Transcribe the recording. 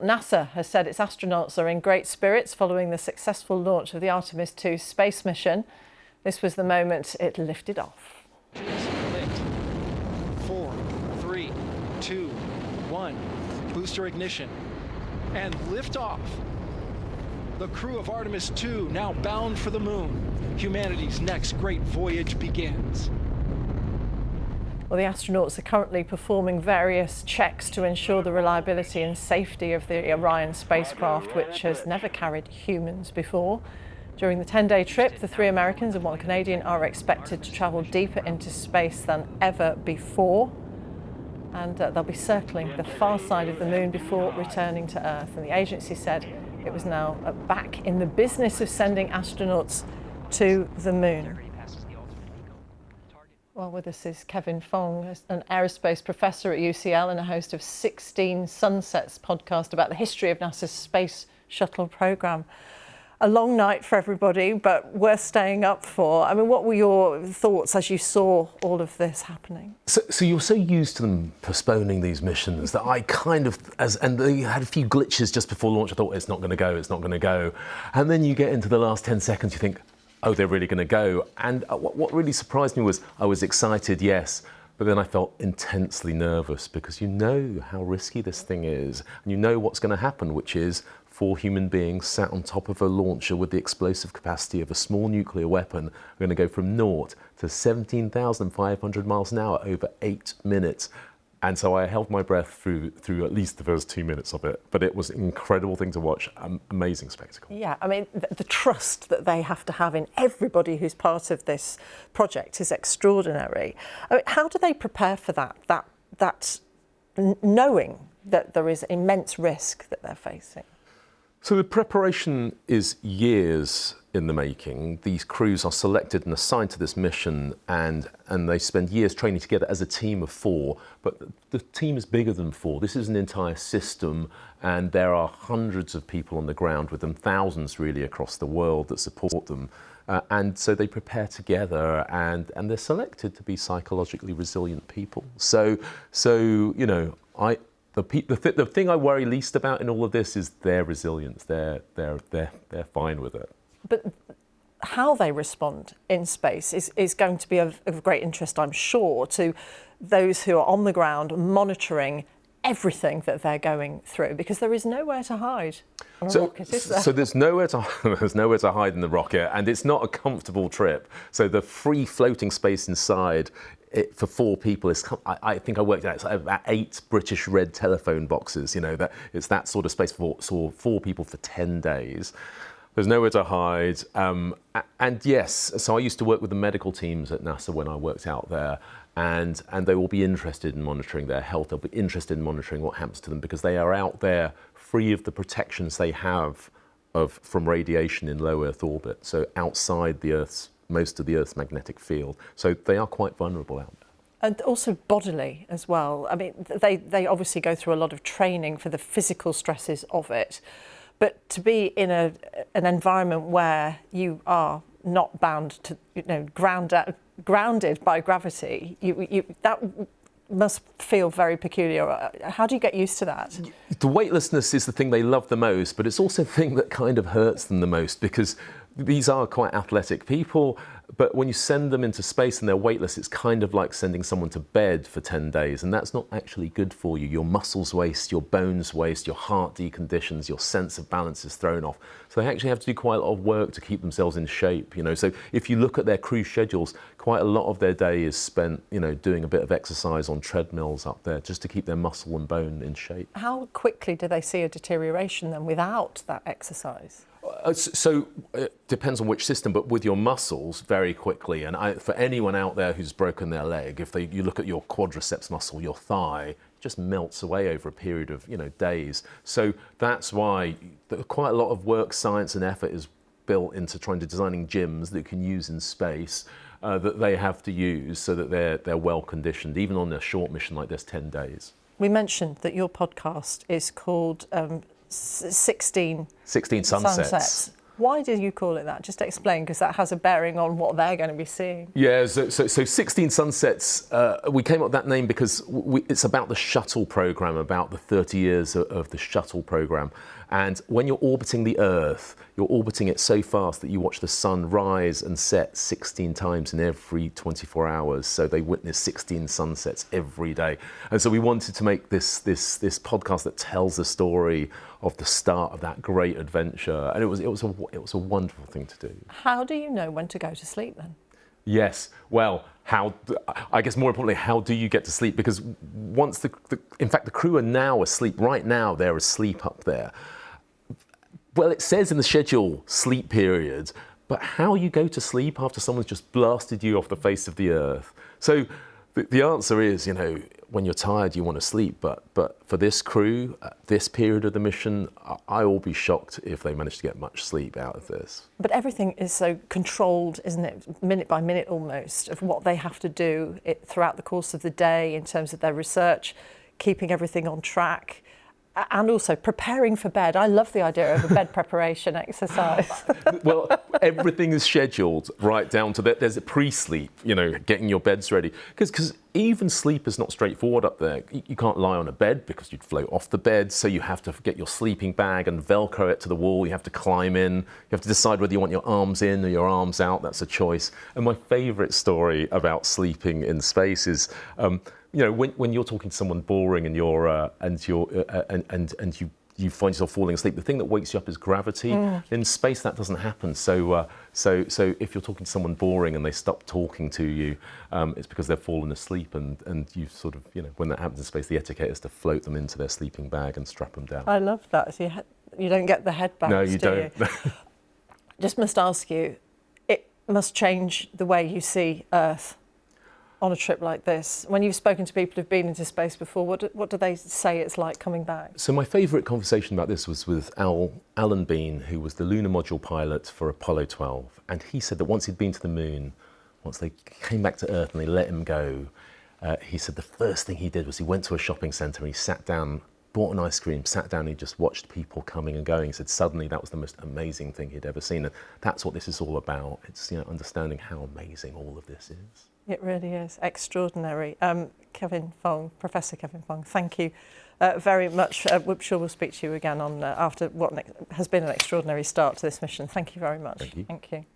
NASA has said its astronauts are in great spirits following the successful launch of the Artemis II space mission. This was the moment it lifted off. 4, 3, 2, 1. Booster ignition. And liftoff. The crew of Artemis II now bound for the moon. Humanity's next great voyage begins. Well, the astronauts are currently performing various checks to ensure the reliability and safety of the Orion spacecraft, which has never carried humans before. During the 10-day trip, the 3 Americans and 1 Canadian are expected to travel deeper into space than ever before. And they'll be circling the far side of the moon before returning to Earth. And the agency said it was now back in the business of sending astronauts to the moon. Well, with us is Kevin Fong, an aerospace professor at UCL and a host of 16 Sunsets podcast about the history of NASA's Space Shuttle program. A long night for everybody, but worth staying up for. I mean, what were your thoughts as you saw all of this happening? So you're so used to them postponing these missions that I kind of, and they had a few glitches just before launch. I thought, it's not going to go, it's not going to go. And then you get into the last 10 seconds, you think, oh, they're really going to go. And what really surprised me was I was excited, yes, but then I felt intensely nervous because you know how risky this thing is. And you know what's going to happen, which is 4 human beings sat on top of a launcher with the explosive capacity of a small nuclear weapon are going to go from 0 to 17,500 miles an hour over 8 minutes. And so I held my breath through at least the first 2 minutes of it. But it was an incredible thing to watch, amazing spectacle. Yeah, I mean, the trust that they have to have in everybody who's part of this project is extraordinary. I mean, how do they prepare for that knowing that there is immense risk that they're facing? So the preparation is years in the making. These crews are selected and assigned to this mission, and they spend years training together as a team of 4. But the team is bigger than 4. This is an entire system, and there are hundreds of people on the ground with them, thousands really across the world that support them. And so they prepare together, and they're selected to be psychologically resilient people. So you know, the thing I worry least about in all of this is their resilience. They're fine with it. But how they respond in space is going to be of great interest, I'm sure, to those who are on the ground monitoring everything that they're going through, because there is nowhere to hide on a rocket, is there? So there's nowhere to hide in the rocket, and it's not a comfortable trip. So the free floating space inside for 4 people is, I think I worked out, it's about 8 British red telephone boxes. You know, that it's that sort of space for 4 people for 10 days. There's nowhere to hide. And yes, so I used to work with the medical teams at NASA when I worked out there, and they will be interested in monitoring their health. They'll be interested in monitoring what happens to them because they are out there free of the protections they have from radiation in low Earth orbit, so outside most of the Earth's magnetic field. So they are quite vulnerable out there. And also bodily as well. I mean, they obviously go through a lot of training for the physical stresses of it. But to be in an environment where you are not bound to, you know, grounded by gravity, that must feel very peculiar. How do you get used to that? The weightlessness is the thing they love the most, but it's also the thing that kind of hurts them the most, because these are quite athletic people, but when you send them into space and they're weightless, it's kind of like sending someone to bed for 10 days, and that's not actually good for you. Your muscles waste, your bones waste, your heart deconditions, your sense of balance is thrown off. So they actually have to do quite a lot of work to keep themselves in shape, you know. So if you look at their crew schedules, quite a lot of their day is spent, you know, doing a bit of exercise on treadmills up there just to keep their muscle and bone in shape. How quickly do they see a deterioration then without that exercise? So it depends on which system, but with your muscles, very quickly. And for anyone out there who's broken their leg, you look at your quadriceps muscle, your thigh, it just melts away over a period of, you know, days. So that's why quite a lot of work, science and effort is built into trying to designing gyms that you can use in space, that they have to use so that they're well conditioned, even on a short mission like this, 10 days. We mentioned that your podcast is called 16 Sunsets. Why do you call it that? Just explain, because that has a bearing on what they're going to be seeing. Yeah, so 16 Sunsets, we came up with that name because it's about the shuttle program, about the 30 years of the shuttle program. And when you're orbiting the Earth, you're orbiting it so fast that you watch the sun rise and set 16 times in every 24 hours. So they witness 16 sunsets every day. And so we wanted to make this podcast that tells the story of the start of that great adventure. And it was a wonderful thing to do. How do you know when to go to sleep then? Yes. Well, I guess more importantly, how do you get to sleep? Because once in fact, the crew are now asleep. Right now, they're asleep up there. Well, it says in the schedule, sleep period, but how you go to sleep after someone's just blasted you off the face of the earth? So the answer is, when you're tired, you want to sleep. But for this crew, this period of the mission, I will be shocked if they manage to get much sleep out of this. But everything is so controlled, isn't it? Minute by minute almost, of what they have to do throughout the course of the day in terms of their research, keeping everything on track. And also preparing for bed. I love the idea of a bed preparation exercise. Well, everything is scheduled right down to that. There's a pre-sleep, getting your beds ready. Because even sleep is not straightforward up there. You can't lie on a bed because you'd float off the bed. So you have to get your sleeping bag and Velcro it to the wall. You have to climb in. You have to decide whether you want your arms in or your arms out. That's a choice. And my favourite story about sleeping in space is, when you're talking to someone boring and you find yourself falling asleep, the thing that wakes you up is gravity. In space, that doesn't happen. So if you're talking to someone boring and they stop talking to you, it's because they've fallen asleep. And you sort of, when that happens in space, the etiquette is to float them into their sleeping bag and strap them down. I love that. So you don't get the head bags, no, you don't. Just must ask you, it must change the way you see Earth on a trip like this. When you've spoken to people who've been into space before, what do they say it's like coming back? So my favourite conversation about this was with Alan Bean, who was the lunar module pilot for Apollo 12. And he said that once he'd been to the moon, once they came back to Earth and they let him go, he said the first thing he did was he went to a shopping centre and he sat down, bought an ice cream, sat down and he just watched people coming and going. He said suddenly that was the most amazing thing he'd ever seen. And that's what this is all about. It's understanding how amazing all of this is. It really is extraordinary. Kevin Fong, Professor Kevin Fong, thank you very much. We're sure we'll speak to you again on after what has been an extraordinary start to this mission. Thank you very much. Thank you. Thank you.